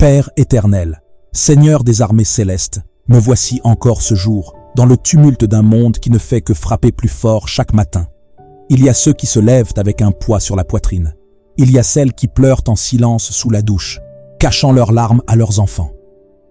Père éternel, Seigneur des armées célestes, me voici encore ce jour, dans le tumulte d'un monde qui ne fait que frapper plus fort chaque matin. Il y a ceux qui se lèvent avec un poids sur la poitrine. Il y a celles qui pleurent en silence sous la douche, cachant leurs larmes à leurs enfants.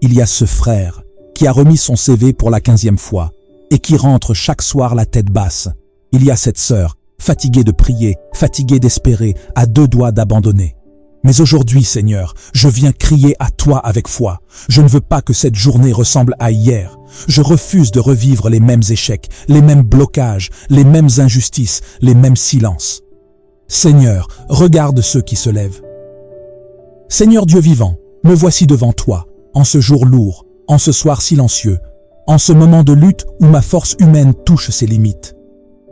Il y a ce frère qui a remis son CV pour la 15e fois et qui rentre chaque soir la tête basse. Il y a cette sœur, fatiguée de prier, fatiguée d'espérer, à deux doigts d'abandonner. Mais aujourd'hui, Seigneur, je viens crier à toi avec foi. Je ne veux pas que cette journée ressemble à hier. Je refuse de revivre les mêmes échecs, les mêmes blocages, les mêmes injustices, les mêmes silences. Seigneur, regarde ceux qui se lèvent. Seigneur Dieu vivant, me voici devant toi, en ce jour lourd, en ce soir silencieux, en ce moment de lutte où ma force humaine touche ses limites.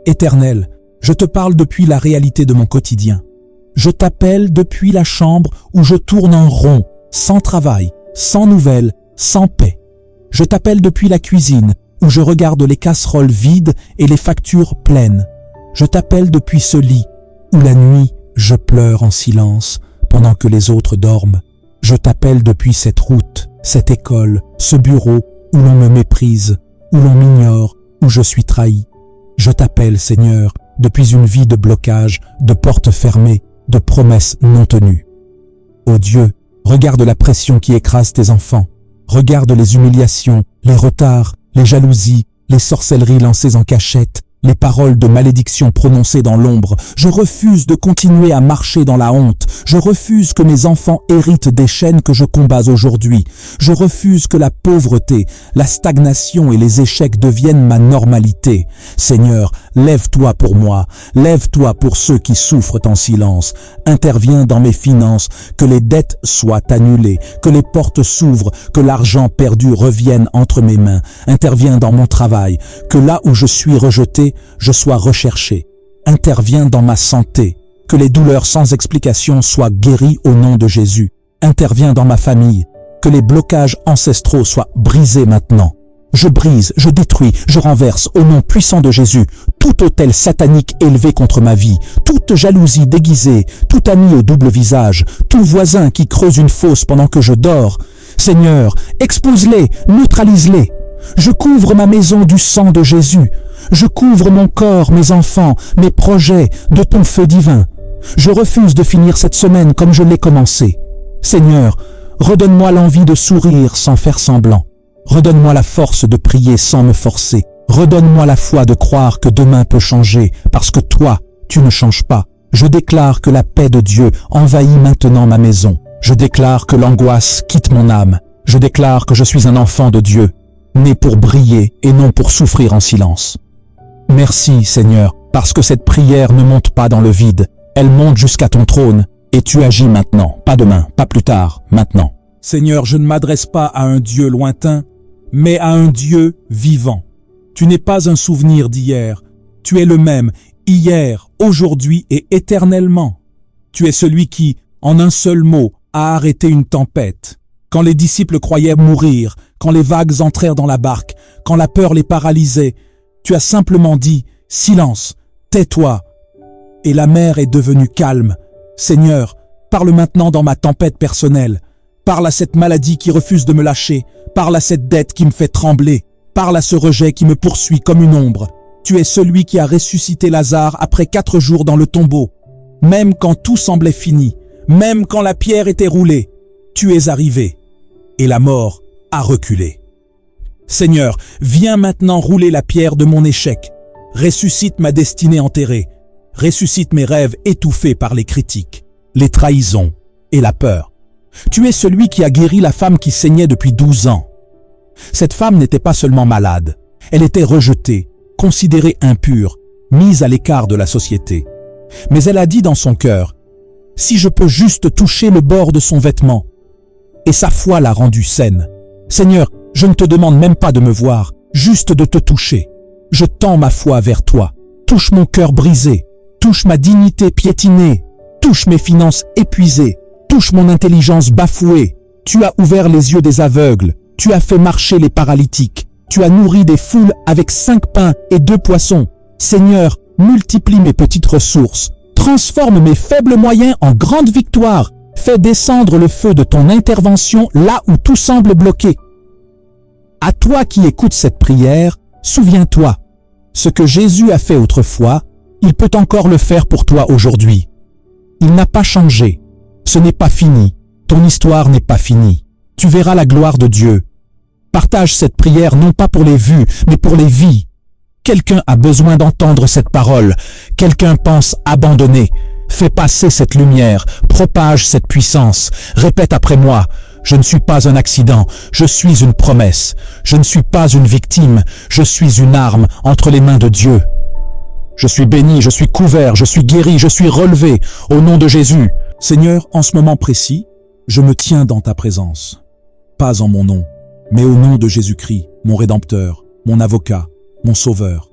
Éternel, je te parle depuis la réalité de mon quotidien. Je t'appelle depuis la chambre où je tourne en rond, sans travail, sans nouvelles, sans paix. Je t'appelle depuis la cuisine où je regarde les casseroles vides et les factures pleines. Je t'appelle depuis ce lit où la nuit je pleure en silence pendant que les autres dorment. Je t'appelle depuis cette route, cette école, ce bureau où l'on me méprise, où l'on m'ignore, où je suis trahi. Je t'appelle, Seigneur, depuis une vie de blocage, de portes fermées, de promesses non tenues. Ô Dieu, regarde la pression qui écrase tes enfants. Regarde les humiliations, les retards, les jalousies, les sorcelleries lancées en cachette, les paroles de malédiction prononcées dans l'ombre. Je refuse de continuer à marcher dans la honte. Je refuse que mes enfants héritent des chaînes que je combats aujourd'hui. Je refuse que la pauvreté, la stagnation et les échecs deviennent ma normalité. Seigneur, lève-toi pour moi. Lève-toi pour ceux qui souffrent en silence. Interviens dans mes finances, que les dettes soient annulées, que les portes s'ouvrent, que l'argent perdu revienne entre mes mains. Interviens dans mon travail, que là où je suis rejeté, je sois recherché. Interviens dans ma santé, que les douleurs sans explication soient guéries au nom de Jésus. Interviens dans ma famille, que les blocages ancestraux soient brisés maintenant. Je brise, je détruis, je renverse au nom puissant de Jésus tout autel satanique élevé contre ma vie, toute jalousie déguisée, tout ami au double visage, tout voisin qui creuse une fosse pendant que je dors. Seigneur, expose-les, neutralise-les. Je couvre ma maison du sang de Jésus. Je couvre mon corps, mes enfants, mes projets de ton feu divin. Je refuse de finir cette semaine comme je l'ai commencée. Seigneur, redonne-moi l'envie de sourire sans faire semblant. Redonne-moi la force de prier sans me forcer. Redonne-moi la foi de croire que demain peut changer, parce que toi, tu ne changes pas. Je déclare que la paix de Dieu envahit maintenant ma maison. Je déclare que l'angoisse quitte mon âme. Je déclare que je suis un enfant de Dieu, né pour briller et non pour souffrir en silence. Merci, Seigneur, parce que cette prière ne monte pas dans le vide. Elle monte jusqu'à ton trône, et tu agis maintenant, pas demain, pas plus tard, maintenant. Seigneur, je ne m'adresse pas à un Dieu lointain, mais à un Dieu vivant. Tu n'es pas un souvenir d'hier, tu es le même, hier, aujourd'hui et éternellement. Tu es celui qui, en un seul mot, a arrêté une tempête. Quand les disciples croyaient mourir, quand les vagues entrèrent dans la barque, quand la peur les paralysait, tu as simplement dit « Silence, tais-toi » et la mer est devenue calme. Seigneur, parle maintenant dans ma tempête personnelle. Parle à cette maladie qui refuse de me lâcher. Parle à cette dette qui me fait trembler. Parle à ce rejet qui me poursuit comme une ombre. Tu es celui qui a ressuscité Lazare après 4 jours dans le tombeau. Même quand tout semblait fini, même quand la pierre était roulée, tu es arrivé et la mort a reculé. Seigneur, viens maintenant rouler la pierre de mon échec. Ressuscite ma destinée enterrée. Ressuscite mes rêves étouffés par les critiques, les trahisons et la peur. Tu es celui qui a guéri la femme qui saignait depuis 12 ans. Cette femme n'était pas seulement malade, elle était rejetée, considérée impure, mise à l'écart de la société. Mais elle a dit dans son cœur, « Si je peux juste toucher le bord de son vêtement », et sa foi l'a rendue saine. Seigneur, je ne te demande même pas de me voir, juste de te toucher. Je tends ma foi vers toi. Touche mon cœur brisé, touche ma dignité piétinée, touche mes finances épuisées, touche mon intelligence bafouée. Tu as ouvert les yeux des aveugles, tu as fait marcher les paralytiques, tu as nourri des foules avec 5 pains et 2 poissons. Seigneur, multiplie mes petites ressources, transforme mes faibles moyens en grandes victoires. Fais descendre le feu de ton intervention là où tout semble bloqué. À toi qui écoutes cette prière, souviens-toi, ce que Jésus a fait autrefois, il peut encore le faire pour toi aujourd'hui. Il n'a pas changé. Ce n'est pas fini. Ton histoire n'est pas finie. Tu verras la gloire de Dieu. Partage cette prière non pas pour les vues, mais pour les vies. Quelqu'un a besoin d'entendre cette parole. Quelqu'un pense abandonner. Fais passer cette lumière. Propage cette puissance. Répète après moi. Je ne suis pas un accident. Je suis une promesse. Je ne suis pas une victime. Je suis une arme entre les mains de Dieu. Je suis béni, je suis couvert, je suis guéri, je suis relevé. Au nom de Jésus. Seigneur, en ce moment précis, je me tiens dans ta présence. Pas en mon nom, mais au nom de Jésus-Christ, mon Rédempteur, mon avocat, mon Sauveur.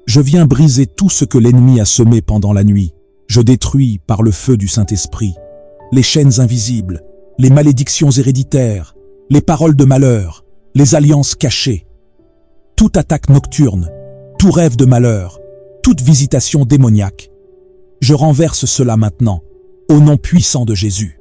Je viens briser tout ce que l'ennemi a semé pendant la nuit. Je détruis par le feu du Saint-Esprit les chaînes invisibles, les malédictions héréditaires, les paroles de malheur, les alliances cachées. Toute attaque nocturne, tout rêve de malheur, toute visitation démoniaque. Je renverse cela maintenant, au nom puissant de Jésus.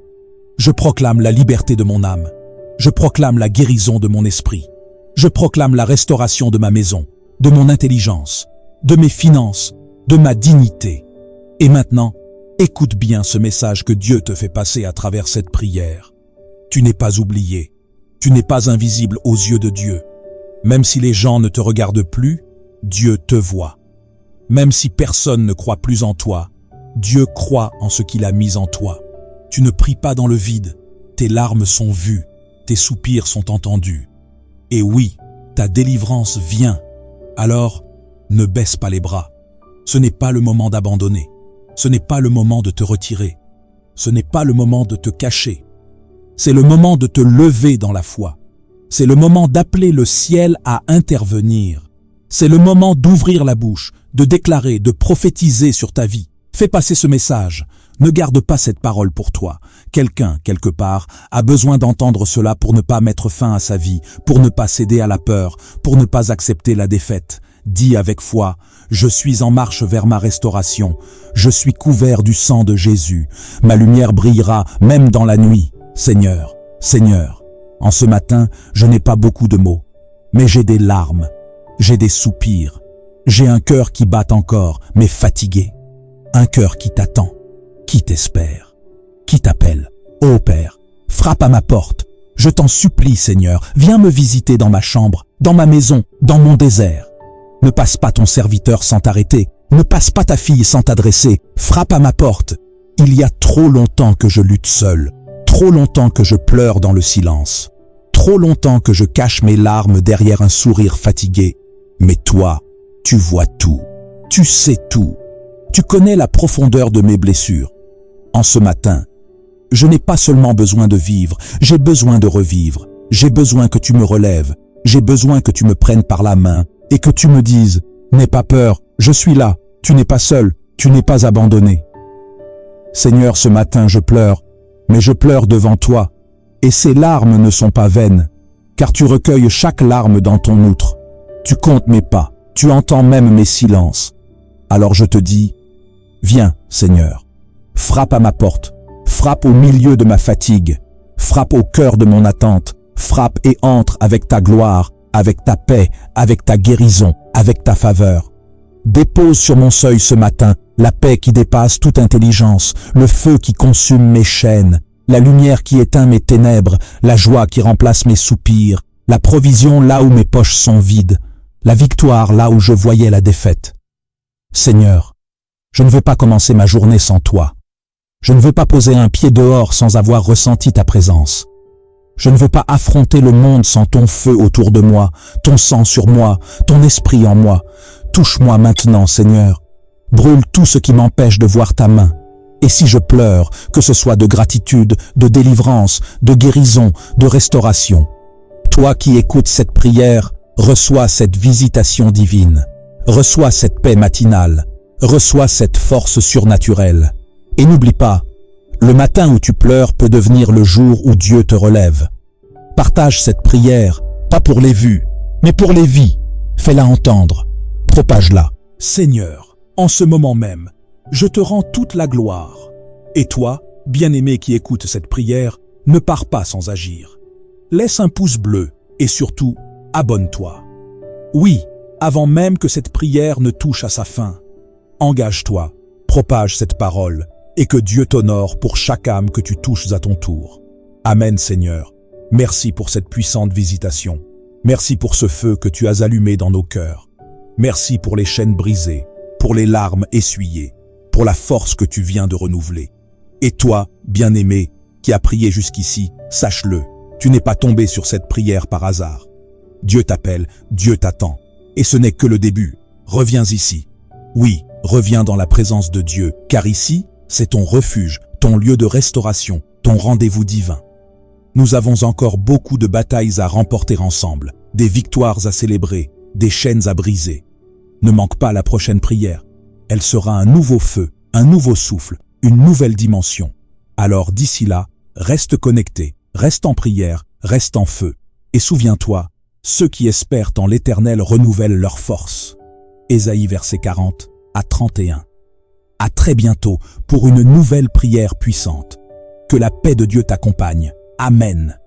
Je proclame la liberté de mon âme. Je proclame la guérison de mon esprit. Je proclame la restauration de ma maison, de mon intelligence, de mes finances, de ma dignité. Et maintenant, écoute bien ce message que Dieu te fait passer à travers cette prière. Tu n'es pas oublié. Tu n'es pas invisible aux yeux de Dieu. Même si les gens ne te regardent plus, Dieu te voit. Même si personne ne croit plus en toi, Dieu croit en ce qu'il a mis en toi. Tu ne pries pas dans le vide. Tes larmes sont vues. Tes soupirs sont entendus. Et oui, ta délivrance vient. Alors, ne baisse pas les bras. Ce n'est pas le moment d'abandonner. Ce n'est pas le moment de te retirer. Ce n'est pas le moment de te cacher. C'est le moment de te lever dans la foi. C'est le moment d'appeler le ciel à intervenir. C'est le moment d'ouvrir la bouche, de déclarer, de prophétiser sur ta vie. Fais passer ce message. Ne garde pas cette parole pour toi. Quelqu'un, quelque part, a besoin d'entendre cela pour ne pas mettre fin à sa vie, pour ne pas céder à la peur, pour ne pas accepter la défaite. Dis avec foi, je suis en marche vers ma restauration. Je suis couvert du sang de Jésus. Ma lumière brillera même dans la nuit. Seigneur, Seigneur, en ce matin, je n'ai pas beaucoup de mots, mais j'ai des larmes, j'ai des soupirs, j'ai un cœur qui bat encore, mais fatigué. Un cœur qui t'attend, qui t'espère, qui t'appelle. Ô Père, frappe à ma porte. Je t'en supplie, Seigneur, viens me visiter dans ma chambre, dans ma maison, dans mon désert. Ne passe pas ton serviteur sans t'arrêter, ne passe pas ta fille sans t'adresser. Frappe à ma porte. Il y a trop longtemps que je lutte seul, trop longtemps que je pleure dans le silence, trop longtemps que je cache mes larmes derrière un sourire fatigué. Mais toi, tu vois tout, tu sais tout. Tu connais la profondeur de mes blessures. En ce matin, je n'ai pas seulement besoin de vivre, j'ai besoin de revivre. J'ai besoin que tu me relèves, j'ai besoin que tu me prennes par la main et que tu me dises « N'aie pas peur, je suis là, tu n'es pas seul, tu n'es pas abandonné. » Seigneur, ce matin je pleure, mais je pleure devant toi. Et ces larmes ne sont pas vaines, car tu recueilles chaque larme dans ton outre. Tu comptes mes pas, tu entends même mes silences. Alors je te dis, viens, Seigneur, frappe à ma porte, frappe au milieu de ma fatigue, frappe au cœur de mon attente, frappe et entre avec ta gloire, avec ta paix, avec ta guérison, avec ta faveur. Dépose sur mon seuil ce matin la paix qui dépasse toute intelligence, le feu qui consume mes chaînes, la lumière qui éteint mes ténèbres, la joie qui remplace mes soupirs, la provision là où mes poches sont vides, la victoire là où je voyais la défaite. Seigneur, je ne veux pas commencer ma journée sans toi. Je ne veux pas poser un pied dehors sans avoir ressenti ta présence. Je ne veux pas affronter le monde sans ton feu autour de moi, ton sang sur moi, ton esprit en moi. Touche-moi maintenant, Seigneur. Brûle tout ce qui m'empêche de voir ta main. Et si je pleure, que ce soit de gratitude, de délivrance, de guérison, de restauration. Toi qui écoutes cette prière, reçois cette visitation divine. Reçois cette paix matinale. Reçois cette force surnaturelle. Et n'oublie pas, le matin où tu pleures peut devenir le jour où Dieu te relève. Partage cette prière, pas pour les vues, mais pour les vies. Fais-la entendre. Propage-la. Seigneur, en ce moment même, je te rends toute la gloire. Et toi, Bien-aimé qui écoute cette prière, ne pars pas sans agir. Laisse un pouce bleu et surtout, abonne-toi. Oui, avant même que cette prière ne touche à sa fin. Engage-toi, propage cette parole et que Dieu t'honore pour chaque âme que tu touches à ton tour. Amen Seigneur. Merci pour cette puissante visitation. Merci pour ce feu que tu as allumé dans nos cœurs. Merci pour les chaînes brisées, pour les larmes essuyées, pour la force que tu viens de renouveler. Et toi, bien-aimé, qui as prié jusqu'ici, sache-le, tu n'es pas tombé sur cette prière par hasard. Dieu t'appelle, Dieu t'attend. Et ce n'est que le début. Reviens ici. Oui, reviens dans la présence de Dieu, car ici, c'est ton refuge, ton lieu de restauration, ton rendez-vous divin. Nous avons encore beaucoup de batailles à remporter ensemble, des victoires à célébrer, des chaînes à briser. Ne manque pas la prochaine prière. Elle sera un nouveau feu, un nouveau souffle, une nouvelle dimension. Alors d'ici là, reste connecté, reste en prière, reste en feu. Et souviens-toi, ceux qui espèrent en l'Éternel renouvellent leur force. Ésaïe verset 40 à 31. À très bientôt pour une nouvelle prière puissante. Que la paix de Dieu t'accompagne. Amen.